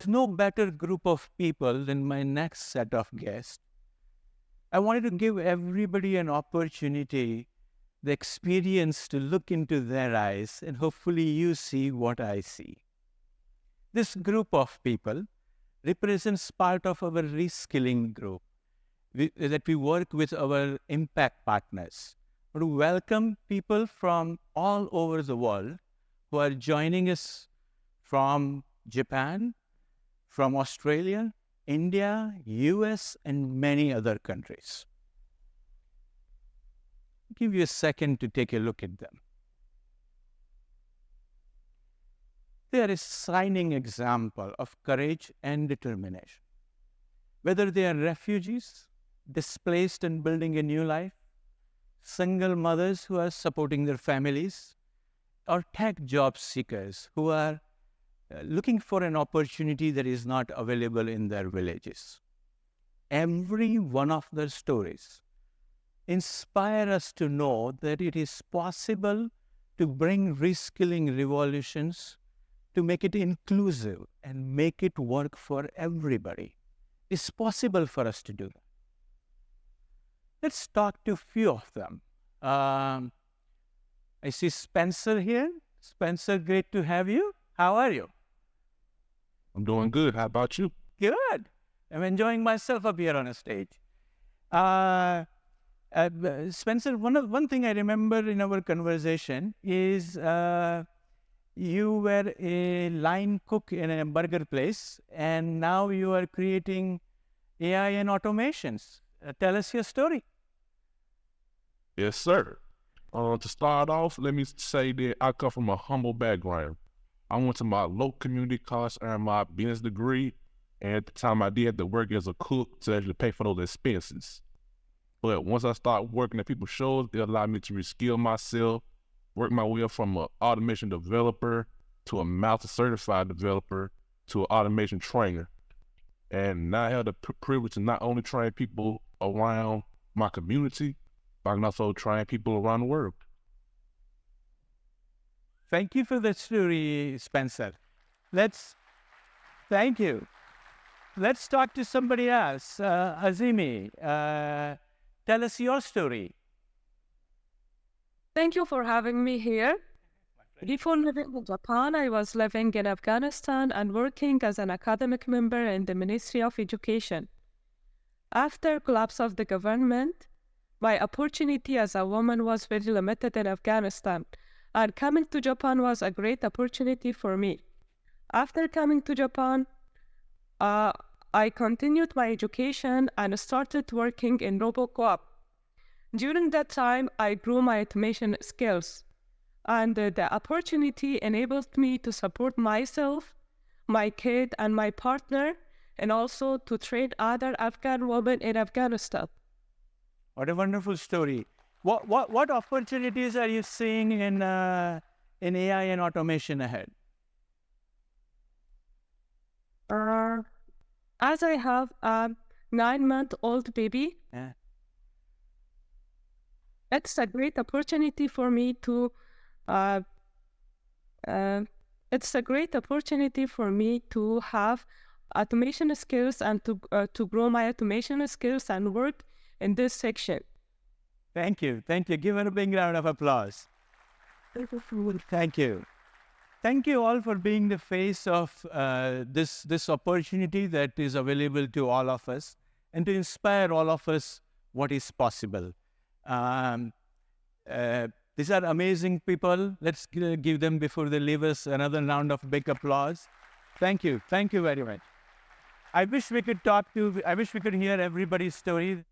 no better group of people than my next set of guests. I wanted to give everybody an opportunity, the experience to look into their eyes, and hopefully you see what I see. This group of people represents part of our reskilling group that we work with our impact partners. To welcome people from all over the world who are joining us from Japan, from Australia, India, US, and many other countries. I'll give you a second to take a look at them. They are a shining example of courage and determination. Whether they are refugees, displaced and building a new life, single mothers who are supporting their families, or tech job seekers who are looking for an opportunity that is not available in their villages. Every one of their stories inspire us to know that it is possible to bring reskilling revolutions, to make it inclusive and make it work for everybody. It's possible for us to do that. Let's talk to a few of them. I see Spencer here. Spencer, great to have you. How are you? I'm doing good. How about you? Good. I'm enjoying myself up here on a stage. Spencer, one thing I remember in our conversation is you were a line cook in a burger place, and now you are creating AI and automations. Tell us your story. Yes, sir. To start off, let me say that I come from a humble background. I went to my local community college, earned my business degree, and at the time I did have to work as a cook to actually pay for those expenses. But once I started working at people's shows, it allowed me to reskill myself, work my way up from an automation developer to a master certified developer to an automation trainer. And now I have the privilege to not only train people around my community, but I can also train people around the world. Thank you for that story, Spencer. Thank you. Let's talk to somebody else. Azimi, tell us your story. Thank you for having me here. Before living in Japan, I was living in Afghanistan and working as an academic member in the Ministry of Education. After collapse of the government, my opportunity as a woman was very limited in Afghanistan, and coming to Japan was a great opportunity for me. After coming to Japan, I continued my education and started working in RoboCo-op. During that time, I grew my automation skills, and the opportunity enabled me to support myself, my kid, and my partner, and also to train other Afghan women in Afghanistan. What a wonderful story. What opportunities are you seeing in AI and automation ahead? As I have a 9-month-old baby, it's a great opportunity for me to have automation skills and to grow my automation skills and work in this section. Thank you. Give her a big round of applause. Thank you. Thank you all for being the face of this opportunity that is available to all of us and to inspire all of us what is possible. These are amazing people. Let's give them, before they leave us, another round of big applause. Thank you very much. I wish we could hear everybody's story.